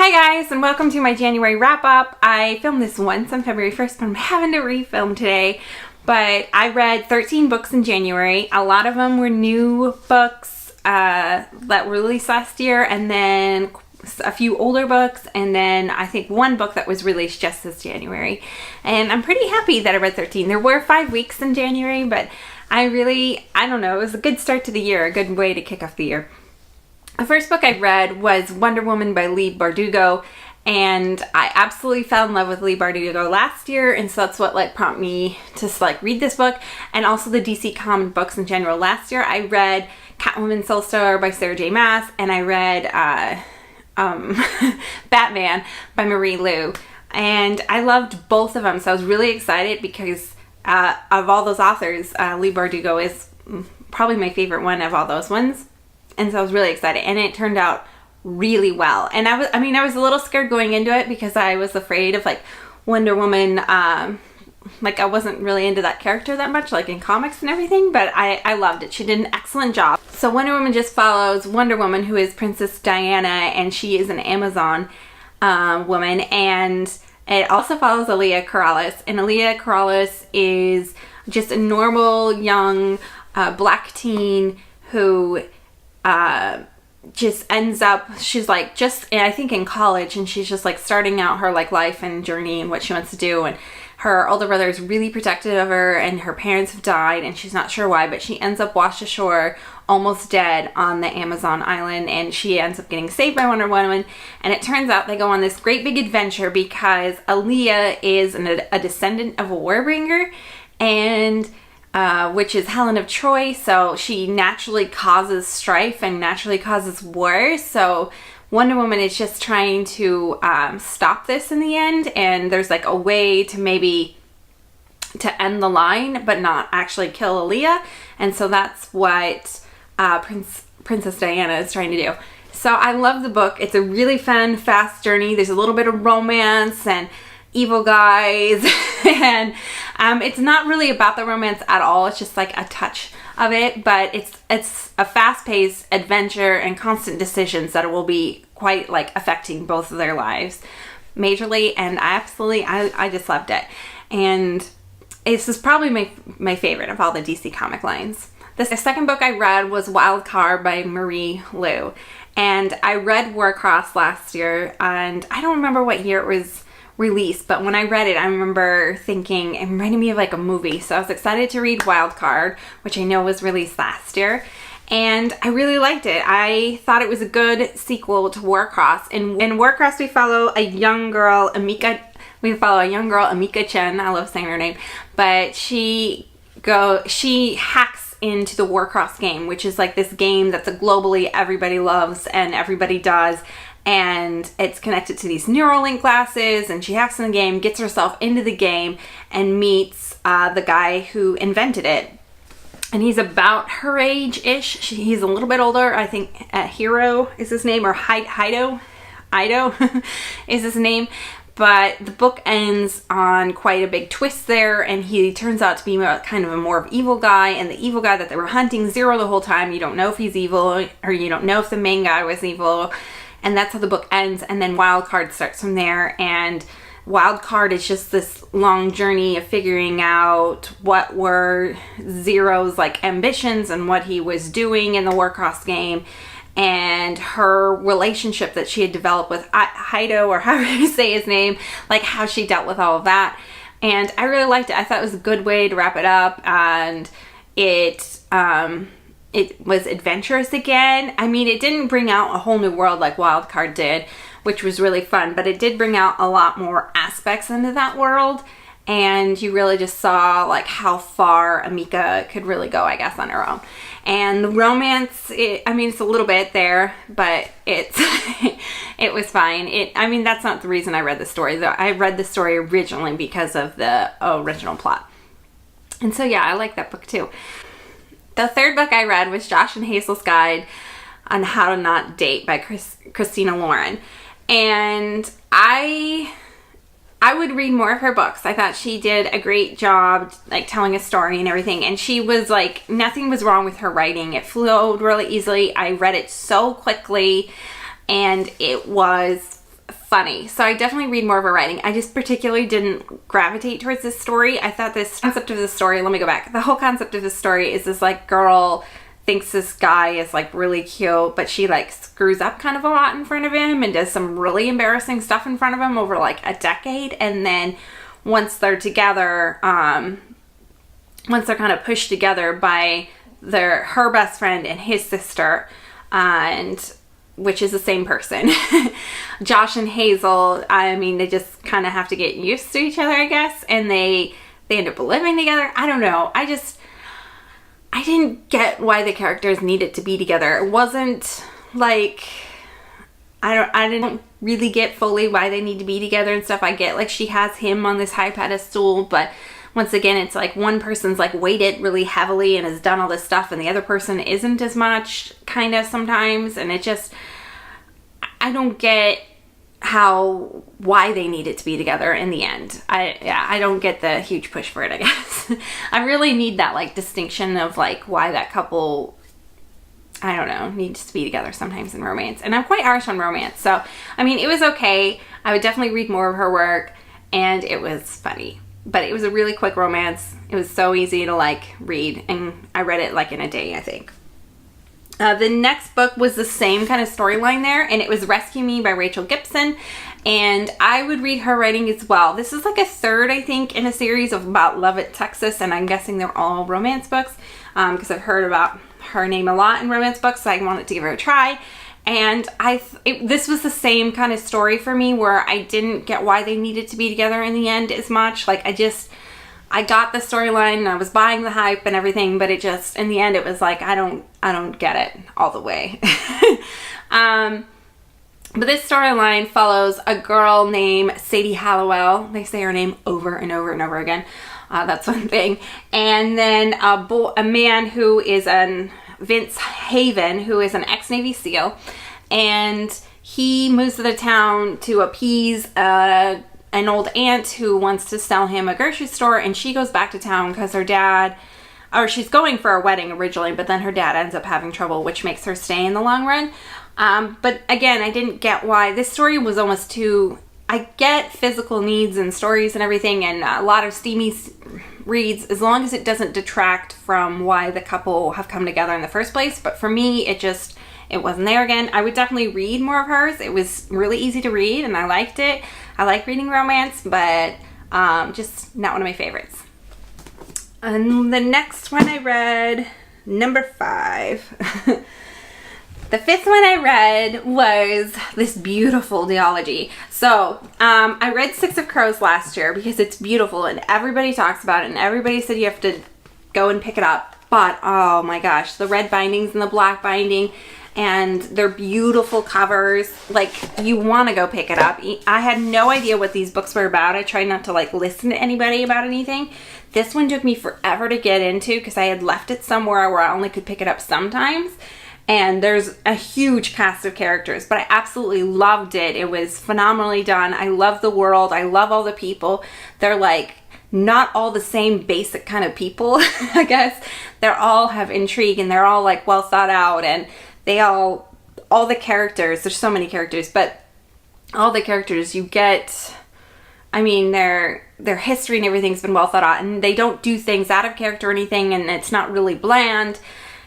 Hi guys, and welcome to my January wrap-up. I filmed this once on February 1st, but I'm having to refilm today. But I read 13 books in January. A lot of them were new books that were released last year, and then a few older books, and then I think one book that was released just this January. And I'm pretty happy that I read 13. There were 5 weeks in January, but I don't know, it was a good start to the year, a good way to kick off the year. The first book I read was Wonder Woman by Leigh Bardugo, and I absolutely fell in love with Leigh Bardugo last year, and so that's what prompted me to read this book, and also the DC comic books in general. Last year I read Catwoman Soulstar by Sarah J. Maas, and I read Batman by Marie Lu, and I loved both of them, so I was really excited because of all those authors, Leigh Bardugo is probably my favorite one of all those ones. And so I was really excited, and it turned out really well. And I was a little scared going into it because I was afraid of Wonder Woman. I wasn't really into that character that much, in comics and everything, but I loved it. She did an excellent job. So Wonder Woman just follows Wonder Woman, who is Princess Diana, and she is an Amazon woman. And it also follows Aaliyah Corrales, and Aaliyah Corrales is just a normal young black teen who just ends up, she's I think in college, and she's just starting out her life and journey and what she wants to do, and her older brother is really protective of her, and her parents have died, and she's not sure why, but she ends up washed ashore almost dead on the Amazon island, and she ends up getting saved by Wonder Woman. And it turns out they go on this great big adventure because Aaliyah is a descendant of a Warbringer, and which is Helen of Troy, so she naturally causes strife and naturally causes war. So Wonder Woman is just trying to stop this in the end, and there's a way to maybe to end the line but not actually kill Aaliyah, and so that's what Princess Diana is trying to do. So I love the book. It's a really fun, fast journey. There's a little bit of romance and evil guys and it's not really about the romance at all. It's just a touch of it, but it's a fast-paced adventure and constant decisions that will be quite affecting both of their lives majorly, and I just loved it. And this is probably my favorite of all the DC comic lines. The second book I read was Wildcard by Marie Lu, and I read Warcross last year, and I don't remember what year it was released, but when I read it, I remember thinking it reminded me of a movie. So I was excited to read Wildcard, which I know was released last year, and I really liked it. I thought it was a good sequel to Warcross. In Warcross, we follow a young girl, Amika Chen. I love saying her name, but she hacks into the Warcross game, which is this game that's globally everybody loves and everybody does. And it's connected to these Neuralink glasses, and she hacks in the game, gets herself into the game, and meets the guy who invented it. And he's about her age-ish. He's a little bit older. I think Hiro is his name, or Ido is his name. But the book ends on quite a big twist there, and he turns out to be kind of a more evil guy, and the evil guy that they were hunting Zero the whole time. You don't know if he's evil, or you don't know if the main guy was evil. And that's how the book ends, and then Wildcard starts from there, and Wildcard is just this long journey of figuring out what were Zero's ambitions and what he was doing in the Warcross game, and her relationship that she had developed with Ido, or however you say his name, how she dealt with all of that. And I really liked it. I thought it was a good way to wrap it up, and it was adventurous again. It didn't bring out a whole new world like Wildcard did, which was really fun, but it did bring out a lot more aspects into that world, and you really just saw how far Amika could really go, I guess, on her own. And the romance, it's a little bit there, but it was fine. That's not the reason I read the story, though. I read the story originally because of the original plot. And so yeah, I like that book too. The third book I read was Josh and Hazel's Guide on How to Not Date by Christina Lauren. And I would read more of her books. I thought she did a great job telling a story and everything. And she was nothing was wrong with her writing. It flowed really easily. I read it so quickly, and it was funny. So I definitely read more of her writing. I just particularly didn't gravitate towards this story. I thought this concept of the story, let me go back. The whole concept of the story is this like girl thinks this guy is like really cute, but she like screws up kind of a lot in front of him and does some really embarrassing stuff in front of him over like a decade. And then once they're together, once they're kind of pushed together by her best friend and his sister, and which is the same person, Josh and Hazel, I mean, they just kind of have to get used to each other, I guess, and they end up living together. I don't know. I didn't get why the characters needed to be together. It wasn't like, I didn't really get fully why they need to be together and stuff. I get like she has him on this high pedestal, but once again, it's like one person's like weighted really heavily and has done all this stuff and the other person isn't as much, kind of sometimes. And it just, I don't get why they needed to be together in the end. I don't get the huge push for it, I guess. I really need that like distinction of like why that couple, I don't know, needs to be together sometimes in romance. And I'm quite harsh on romance. So, I mean, it was okay. I would definitely read more of her work and it was funny. But it was a really quick romance. It was so easy to like read and I read it like in a day, I think. The next book was the same kind of storyline there, and it was Rescue Me by Rachel Gibson, and I would read her writing as well. This is like a third, I think, in a series of about Love at Texas, and I'm guessing they're all romance books because I've heard about her name a lot in romance books, so I wanted to give her a try. And this was the same kind of story for me where I didn't get why they needed to be together in the end as much. Like I got the storyline and I was buying the hype and everything, but it just, in the end, it was like, I don't get it all the way. But this storyline follows a girl named Sadie Hallowell. They say her name over and over and over again. That's one thing. And then a man who is Vince Haven, who is an ex-Navy SEAL, and he moves to the town to appease an old aunt who wants to sell him a grocery store, and she goes back to town because her dad, or she's going for a wedding originally, but then her dad ends up having trouble, which makes her stay in the long run. But again, I didn't get why. This story was almost too, I get physical needs and stories and everything, and a lot of steamy reads, as long as it doesn't detract from why the couple have come together in the first place. But for me, it wasn't there again. I would definitely read more of hers. It was really easy to read and I liked it. I like reading romance, but just not one of my favorites. And the next one I read, number 5. The fifth one I read was this beautiful duology. So I read Six of Crows last year because it's beautiful and everybody talks about it and everybody said you have to go and pick it up. But oh my gosh, the red bindings and the black binding, and they're beautiful covers. Like, you want to go pick it up. I had no idea what these books were about. I tried not to like listen to anybody about anything. This one took me forever to get into because I had left it somewhere where I only could pick it up sometimes. And there's a huge cast of characters, but I absolutely loved it. It was phenomenally done. I love the world. I love all the people. They're like not all the same basic kind of people, I guess. They all have intrigue and they're all like well thought out, and they all the characters, there's so many characters, but all the characters you get, I mean, their history and everything's been well thought out, and they don't do things out of character or anything, and it's not really bland.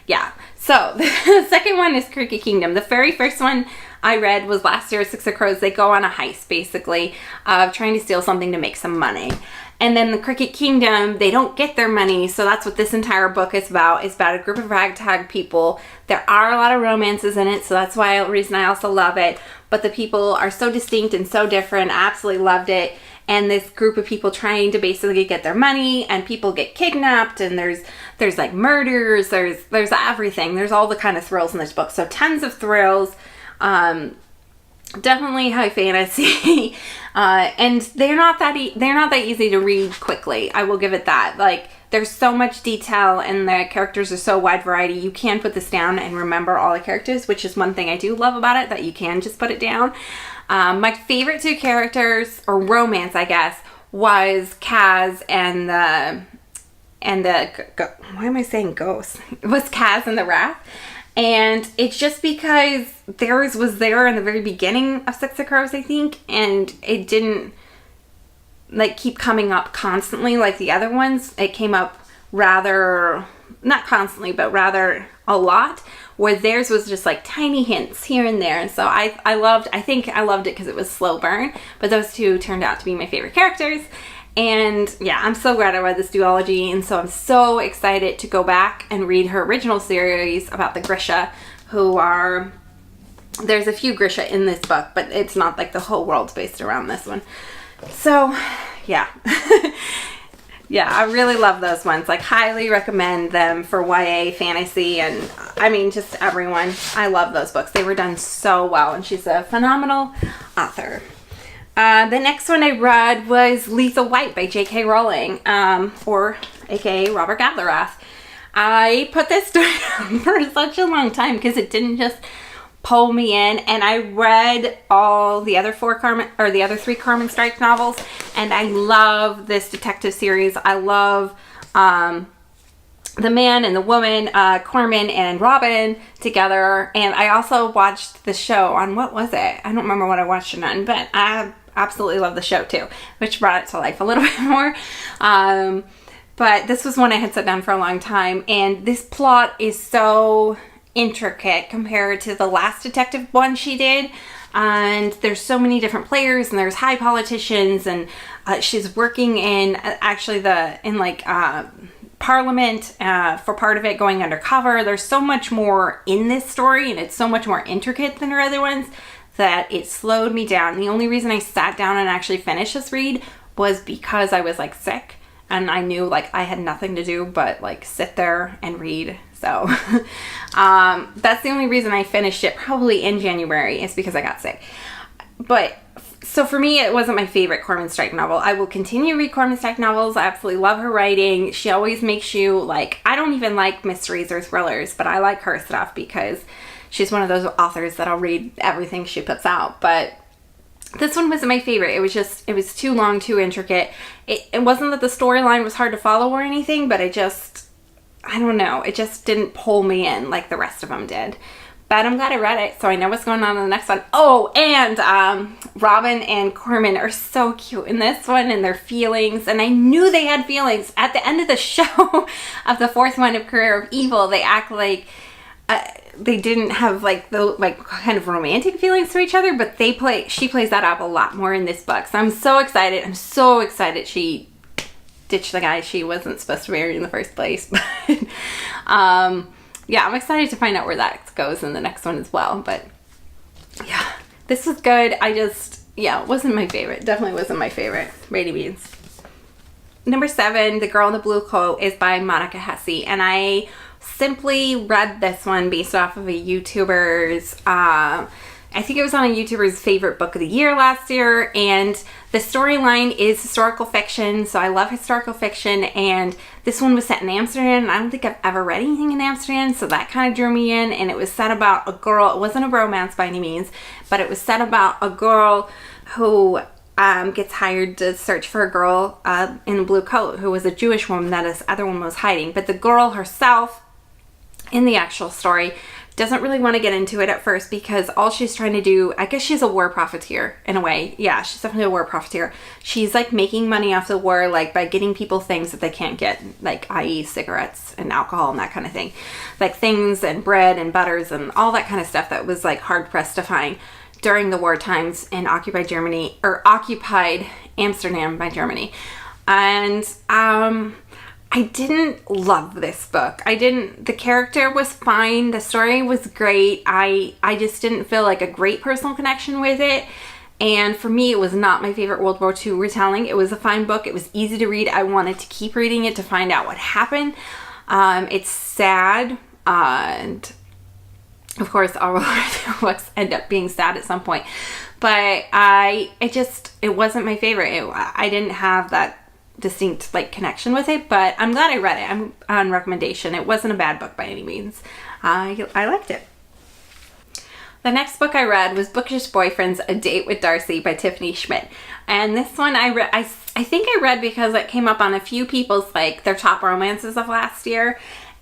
Yeah. So the second one is Crooked Kingdom. The very first one I read was last year, Six of Crows. They go on a heist, basically, of trying to steal something to make some money. And then the Crooked Kingdom, they don't get their money, so that's what this entire book is about. It's about a group of ragtag people. There are a lot of romances in it, so that's why the reason I also love it. But the people are so distinct and so different. I absolutely loved it. And this group of people trying to basically get their money, and people get kidnapped, and there's like murders, there's everything. There's all the kind of thrills in this book. So tons of thrills. Definitely high fantasy. And they're not that easy to read quickly. I will give it that. Like, there's so much detail and the characters are so wide variety. You can put this down and remember all the characters, which is one thing I do love about it, that you can just put it down. My favorite two characters, or romance, I guess, was Kaz and the why am I saying ghost? It was Kaz and the Wrath. And it's just because theirs was there in the very beginning of Six of Crows, I think, and it didn't like keep coming up constantly like the other ones. It came up rather, not constantly, but rather a lot, where theirs was just like tiny hints here and there. And so I think I loved it because it was slow burn, but those two turned out to be my favorite characters. And yeah, I'm so glad I read this duology, and so I'm so excited to go back and read her original series about the Grisha, who are, there's a few Grisha in this book, but it's not like the whole world's based around this one. So yeah. Yeah, I really love those ones. Like, highly recommend them for YA fantasy, and I mean, just everyone. I love those books. They were done so well, and she's a phenomenal author. The next one I read was Lethal White by J.K. Rowling, or aka Robert Gatherath. I put this story down for such a long time because it didn't just pull me in, and I read all the other three Carmen Strike novels, and I love this detective series. I love the man and the woman, Corman and Robin together, and I also watched the show on, what was it? I don't remember what I watched it on, but I absolutely love the show too, which brought it to life a little bit more. But this was one I had set down for a long time, and this plot is so intricate compared to the last detective one she did, and there's so many different players, and there's high politicians, and she's working in Parliament for part of it, going undercover. There's so much more in this story, and it's so much more intricate than her other ones that it slowed me down. The only reason I sat down and actually finished this read was because I was like sick, and I knew like I had nothing to do but like sit there and read. So that's the only reason I finished it probably in January, is because I got sick. But so for me, it wasn't my favorite Corman Strike novel. I will continue to read Corman Strike novels. I absolutely love her writing. She always makes you like, I don't even like mysteries or thrillers, but I like her stuff because she's one of those authors that I'll read everything she puts out. But this one wasn't my favorite. It was too long, too intricate. It wasn't that the storyline was hard to follow or anything, but I don't know. It just didn't pull me in like the rest of them did. But I'm glad I read it, so I know what's going on in the next one. Oh, and Robin and Corman are so cute in this one, and their feelings. And I knew they had feelings. At the end of the show of the fourth one of Career of Evil, they act like they didn't have like the kind of romantic feelings to each other, but she plays that up a lot more in this book. So I'm so excited. I'm so excited she ditched the guy she wasn't supposed to marry in the first place. Yeah, I'm excited to find out where that goes in the next one as well. But yeah, this was good. It wasn't my favorite. Definitely wasn't my favorite. Brady Beans. Number 7, The Girl in the Blue Coat, is by Monica Hesse. And I simply read this one based off of a YouTuber's, I think it was on a YouTuber's favorite book of the year last year, and the storyline is historical fiction, so I love historical fiction, and this one was set in Amsterdam, and I don't think I've ever read anything in Amsterdam, so that kind of drew me in. And it was set about a girl. It wasn't a romance by any means, but it was set about a girl who gets hired to search for a girl in a blue coat who was a Jewish woman that this other one was hiding. But the girl herself, in the actual story, doesn't really want to get into it at first because all she's trying to do, I guess she's a war profiteer in a way. Yeah, she's definitely a war profiteer. She's like making money off the war, like by getting people things that they can't get, like i.e. cigarettes and alcohol and that kind of thing. Like things and bread and butters and all that kind of stuff that was like hard pressed to find during the war times in occupied Amsterdam by Germany. And I didn't love this book. The character was fine. The story was great. I just didn't feel like a great personal connection with it. And for me, it was not my favorite World War II retelling. It was a fine book. It was easy to read. I wanted to keep reading it to find out what happened. It's sad. And of course, all of the books end up being sad at some point. But it wasn't my favorite. I didn't have that distinct like connection with it, but I'm glad I read it. I'm on recommendation. It wasn't a bad book by any means. I liked it. The next book I read was Bookish Boyfriends, A Date with Darcy by Tiffany Schmidt. And this one I think I read because it came up on a few people's like their top romances of last year.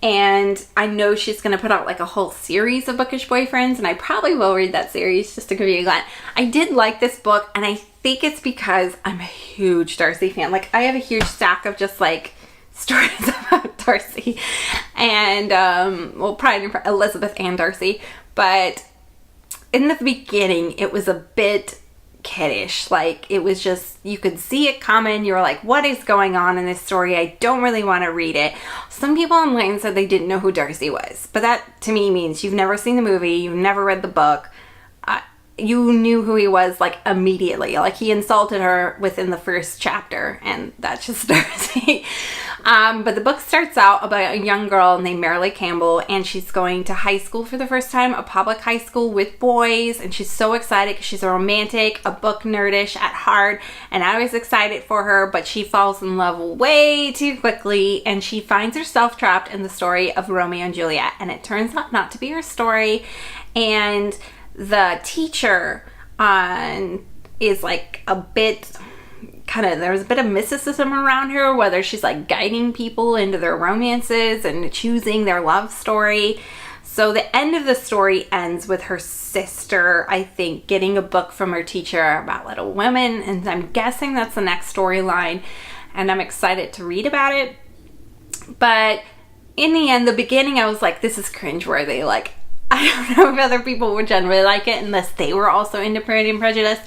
And I know she's going to put out like a whole series of Bookish Boyfriends, and I probably will read that series just to give you a glance. I did like this book, and I think it's because I'm a huge Darcy fan. Like, I have a huge stack of just like stories about Darcy and, well, probably Elizabeth and Darcy. But in the beginning, it was a bit kiddish. Like, it was just, you could see it coming. You were like, what is going on in this story? I don't really want to read it. Some people online said they didn't know who Darcy was, but that to me means you've never seen the movie, you've never read the book. You knew who he was like immediately. Like, he insulted her within the first chapter, and that's just Darcy. But the book starts out about a young girl named Marilee Campbell, and she's going to high school for the first time, a public high school with boys, and she's so excited because she's a romantic, a book nerdish at heart, and I was excited for her, but she falls in love way too quickly, and she finds herself trapped in the story of Romeo and Juliet, and it turns out not to be her story. And the teacher is like a bit there's a bit of mysticism around her, whether she's like guiding people into their romances and choosing their love story. So the end of the story ends with her sister, I think, getting a book from her teacher about Little Women, and I'm guessing that's the next storyline, and I'm excited to read about it. But in the end, the beginning, I was like, this is cringeworthy. Like, I don't know if other people would generally like it unless they were also into Pride and Prejudice.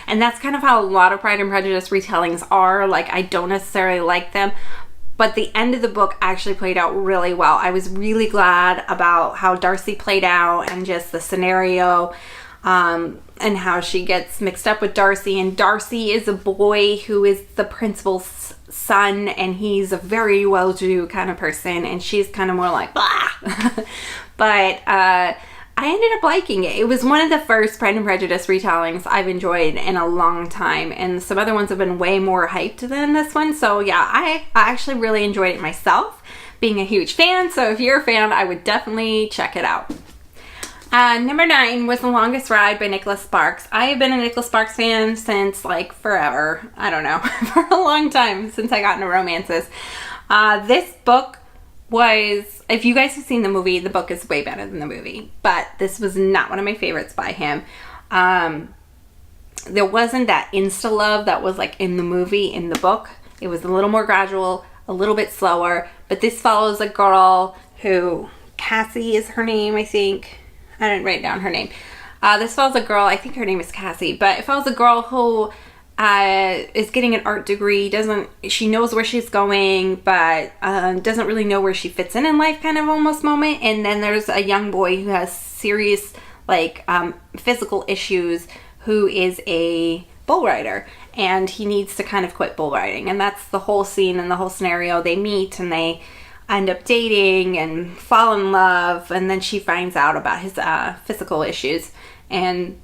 And that's kind of how a lot of Pride and Prejudice retellings are. Like, I don't necessarily like them. But the end of the book actually played out really well. I was really glad about how Darcy played out and just the scenario, and how she gets mixed up with Darcy. And Darcy is a boy who is the principal's son, and he's a very well-to-do kind of person, and she's kind of more like, blah. But I ended up liking it. It was one of the first Pride and Prejudice retellings I've enjoyed in a long time, and some other ones have been way more hyped than this one. So yeah, I actually really enjoyed it myself, being a huge fan. So if you're a fan, I would definitely check it out. Number 9 was The Longest Ride by Nicholas Sparks. I have been a Nicholas Sparks fan since like forever. I don't know, for a long time, since I got into romances. This book was, if you guys have seen the movie, the book is way better than the movie, but this was not one of my favorites by him. There wasn't that insta-love that was like in the movie, in the book. It was a little more gradual, a little bit slower, but this follows a girl who, Cassie is her name, I think. I didn't write down her name. This follows a girl, I think her name is Cassie, but it follows a girl who is getting an art degree. She knows where she's going, but doesn't really know where she fits in life, kind of almost moment. And then there's a young boy who has serious like physical issues, who is a bull rider, and he needs to kind of quit bull riding. And that's the whole scene and the whole scenario. They meet and they end up dating and fall in love, and then she finds out about his physical issues. And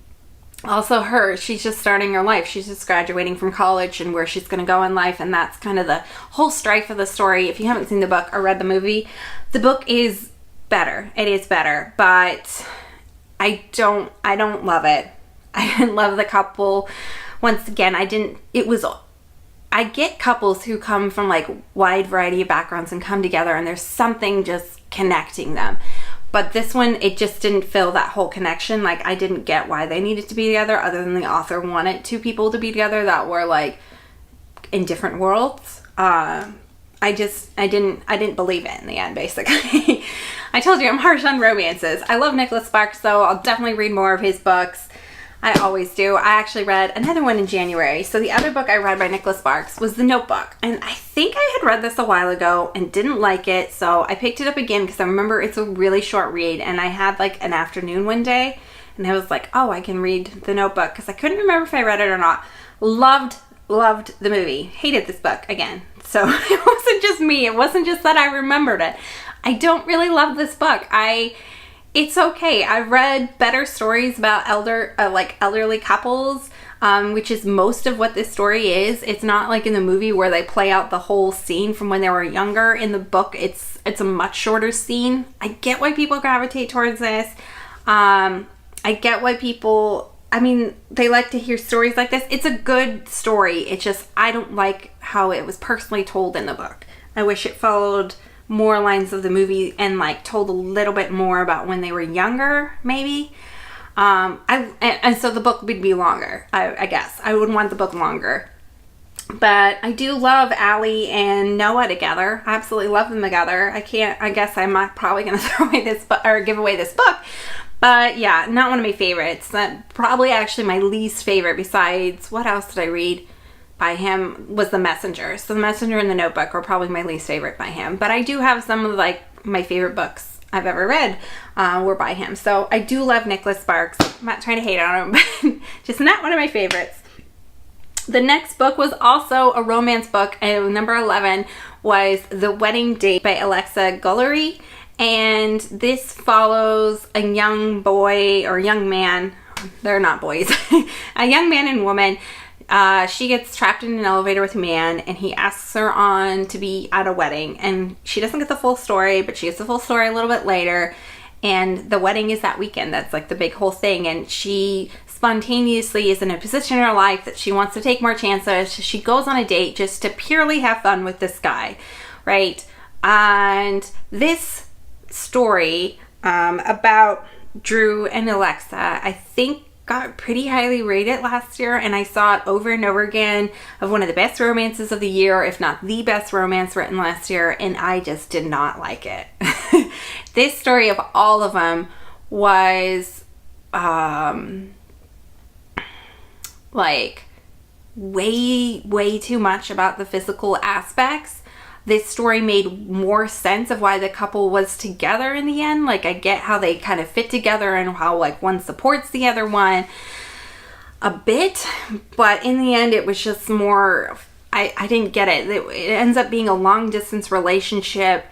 also she's just starting her life. She's just graduating from college and where she's going to go in life, and that's kind of the whole strife of the story. If you haven't seen the book or read the movie, the book is better. It is better, but I don't love it. I didn't love the couple. Once again, I get couples who come from like wide variety of backgrounds and come together, and there's something just connecting them. But this one, it just didn't feel that whole connection. Like, I didn't get why they needed to be together, other than the author wanted two people to be together that were like in different worlds. I didn't believe it in the end, basically. I told you I'm harsh on romances. I love Nicholas Sparks, though. I'll definitely read more of his books. I always do. I actually read another one in January. So the other book I read by Nicholas Sparks was The Notebook. And I think I had read this a while ago and didn't like it. So I picked it up again because I remember it's a really short read. And I had like an afternoon one day, and I was like, oh, I can read The Notebook, because I couldn't remember if I read it or not. Loved the movie. Hated this book again. So it wasn't just me. It wasn't just that I remembered it. I don't really love this book. It's okay. I've read better stories about elderly couples, which is most of what this story is. It's not like in the movie where they play out the whole scene from when they were younger. In the book, it's a much shorter scene. I get why people gravitate towards this. I get why they like to hear stories like this. It's a good story. It's just, I don't like how it was personally told in the book. I wish it followed more lines of the movie and like told a little bit more about when they were younger, maybe. And so the book would be longer, I guess. I would want the book longer. But I do love Allie and Noah together. I absolutely love them together. I guess I'm not probably going to throw away this book or give away this book. But yeah, not one of my favorites. Probably actually my least favorite, besides, what else did I read by him, was The Messenger. So The Messenger and The Notebook were probably my least favorite by him. But I do have some of like my favorite books I've ever read were by him. So I do love Nicholas Sparks. I'm not trying to hate on him, but just not one of my favorites. The next book was also a romance book, and number 11 was The Wedding Date by Alexa Guillory. And this follows a young boy or young man, they're not boys, a young man and woman. She gets trapped in an elevator with a man, and he asks her on to be at a wedding, and she doesn't get the full story, but she gets the full story a little bit later. And the wedding is that weekend. That's like the big whole thing. And she spontaneously is in a position in her life that she wants to take more chances. She goes on a date just to purely have fun with this guy, right? And this story about Drew and Alexa, I think, got pretty highly rated last year, and I saw it over and over again of one of the best romances of the year, if not the best romance written last year, and I just did not like it. This story of all of them was like way too much about the physical aspects. This story made more sense of why the couple was together in the end. Like, I get how they kind of fit together and how like one supports the other one a bit, but in the end it was just more, I didn't get it. It ends up being a long distance relationship,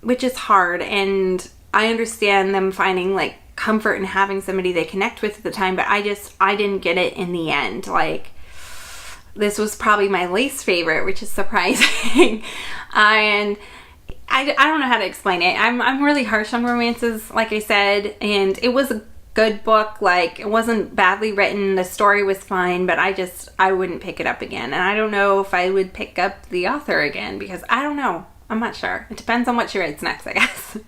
which is hard, and I understand them finding like comfort in having somebody they connect with at the time, but I didn't get it in the end. Like, this was probably my least favorite, which is surprising. And I don't know how to explain it. I'm really harsh on romances, like I said, and it was a good book. Like, it wasn't badly written. The story was fine, but I wouldn't pick it up again. And I don't know if I would pick up the author again, because I don't know. I'm not sure. It depends on what she writes next, I guess.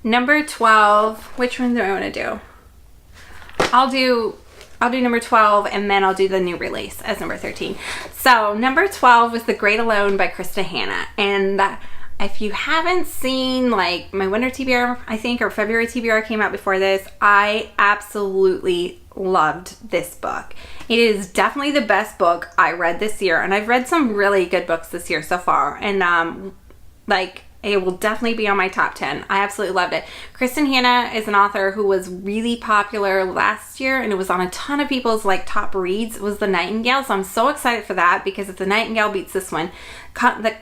Number 12. Which one do I want to do? I'll do number 12, and then I'll do the new release as number 13. So number 12 was The Great Alone by Kristina. And if you haven't seen like my winter TBR, I think, or February TBR came out before this, I absolutely loved this book. It is definitely the best book I read this year, and I've read some really good books this year so far, and like, it will definitely be on my top 10. I absolutely loved it. Kristin Hanna is an author who was really popular last year, and it was on a ton of people's like top reads. It was The Nightingale, so I'm so excited for that, because if The Nightingale beats this one, The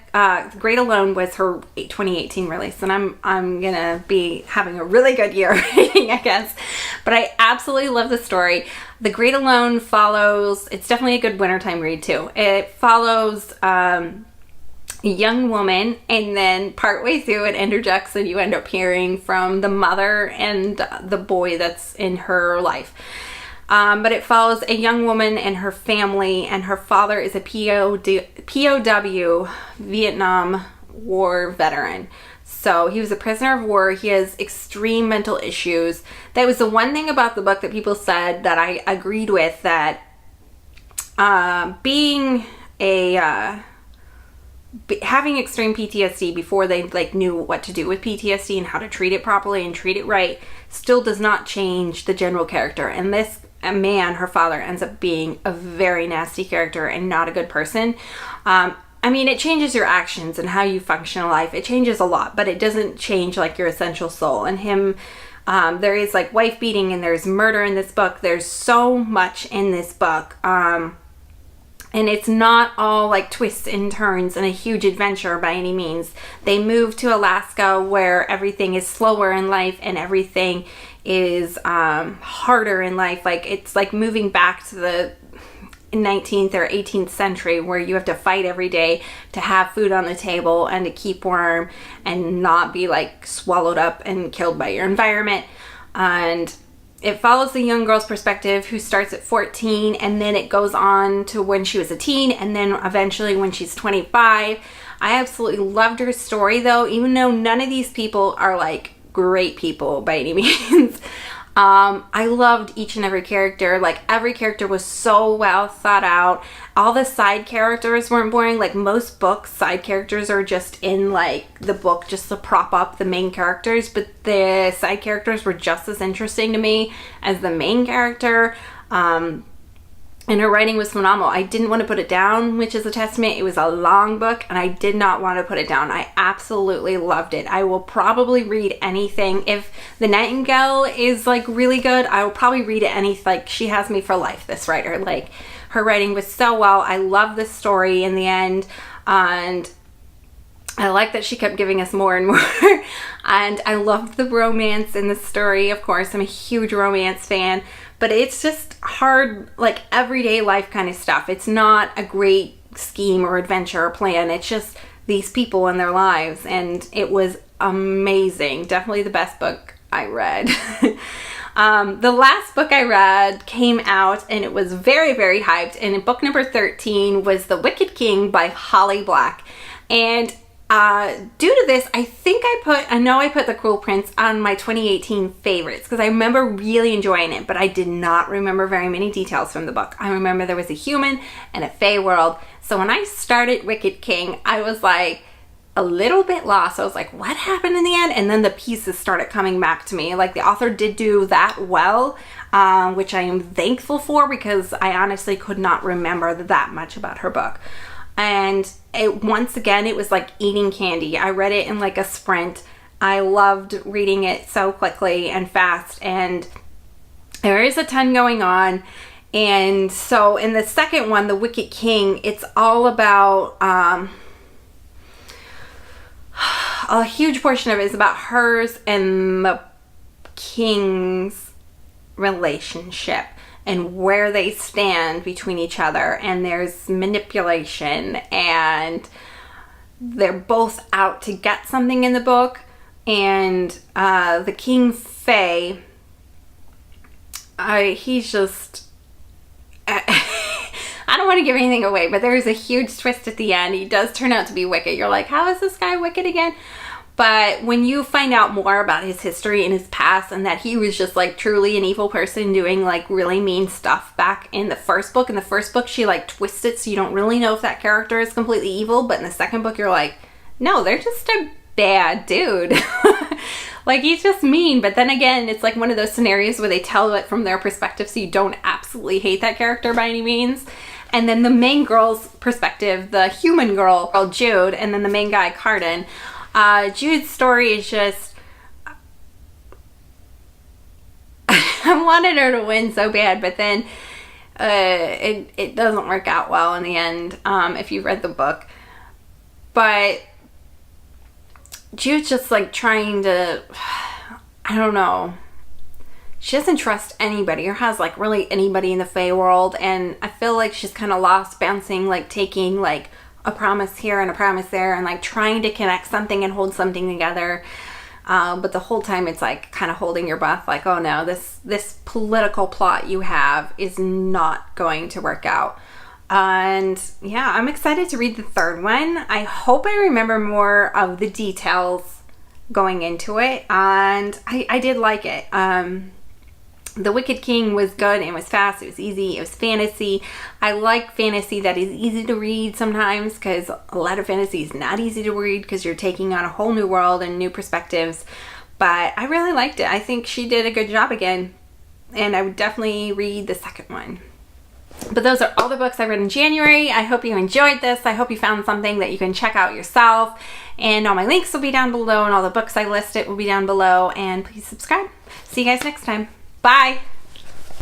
Great Alone was her 2018 release, and I'm gonna be having a really good year reading, I guess. But I absolutely love the story. The Great Alone follows, it's definitely a good wintertime read too. It follows a young woman, and then partway through it interjects, and you end up hearing from the mother and the boy that's in her life. But it follows a young woman and her family, and her father is a POW Vietnam War veteran. So he was a prisoner of war. He has extreme mental issues. That was the one thing about the book that people said that I agreed with, that having extreme PTSD before they like knew what to do with PTSD and how to treat it properly and treat it right still does not change the general character. And this man, her father, ends up being a very nasty character and not a good person. I mean, it changes your actions and how you function in life. It changes a lot, but it doesn't change like your essential soul. And him, there is like wife beating, and there's murder in this book. There's so much in this book. And it's not all like twists and turns and a huge adventure by any means. They move to Alaska, where everything is slower in life and everything is harder in life. Like, it's like moving back to the 19th or 18th century, where you have to fight every day to have food on the table and to keep warm and not be like swallowed up and killed by your environment. And it follows the young girl's perspective who starts at 14, and then it goes on to when she was a teen, and then eventually when she's 25. I absolutely loved her story though, even though none of these people are like great people by any means. I loved each and every character. Like, every character was so well thought out. All the side characters weren't boring. Like, most books, side characters are just in like the book just to prop up the main characters, but the side characters were just as interesting to me as the main character. And her writing was phenomenal. I didn't want to put it down, which is a testament. It was a long book, and I did not want to put it down. I absolutely loved it. I will probably read anything. If The Nightingale is like really good, I will probably read it. Like, she has me for life, this writer. Like, her writing was so well. I love the story in the end, and I like that she kept giving us more and more. And I loved the romance in the story. Of course, I'm a huge romance fan. But it's just hard, like, everyday life kind of stuff. It's not a great scheme or adventure or plan. It's just these people and their lives. And it was amazing. Definitely the best book I read. The last book I read came out, and it was very, very hyped. And book number 13 was The Wicked King by Holly Black. And due to this, I know I put The Cruel Prince on my 2018 favorites because I remember really enjoying it, but I did not remember very many details from the book. I remember there was a human and a fae world. So when I started Wicked King, I was like a little bit lost. I was like, what happened in the end? And then the pieces started coming back to me. Like, the author did do that well, which I am thankful for, because I honestly could not remember that much about her book. And once again, it was like eating candy. I read it in like a sprint. I loved reading it so quickly and fast, and there is a ton going on. And so in the second one, The Wicked King, it's all about, a huge portion of it is about hers and the king's relationship and where they stand between each other, and there's manipulation, and they're both out to get something in the book. And the King Fae, he's just I don't want to give anything away, but there's a huge twist at the end. He does turn out to be wicked. You're like, how is this guy wicked again? But when you find out more about his history and his past, and that he was just like truly an evil person doing like really mean stuff back in the first book. In the first book, she like twists it so you don't really know if that character is completely evil. But in the second book, you're like, no, they're just a bad dude. Like, he's just mean. But then again, it's like one of those scenarios where they tell it from their perspective, so you don't absolutely hate that character by any means. And then the main girl's perspective, the human girl, called Jude, and then the main guy, Carden. Jude's story is just, I wanted her to win so bad, but then it doesn't work out well in the end, if you've read the book. But Jude's just like trying to, I don't know, she doesn't trust anybody or has like really anybody in the Fae world, and I feel like she's kind of lost, bouncing, like taking like a promise here and a promise there, and like trying to connect something and hold something together, but the whole time it's like kind of holding your breath, like, oh no, this political plot you have is not going to work out. And yeah, I'm excited to read the third one. I hope I remember more of the details going into it, and I did like it. The Wicked King was good. It was fast. It was easy. It was fantasy. I like fantasy that is easy to read sometimes, because a lot of fantasy is not easy to read because you're taking on a whole new world and new perspectives. But I really liked it. I think she did a good job again, and I would definitely read the second one. But those are all the books I read in January. I hope you enjoyed this. I hope you found something that you can check out yourself. And all my links will be down below, and all the books I listed will be down below. And please subscribe. See you guys next time. Bye.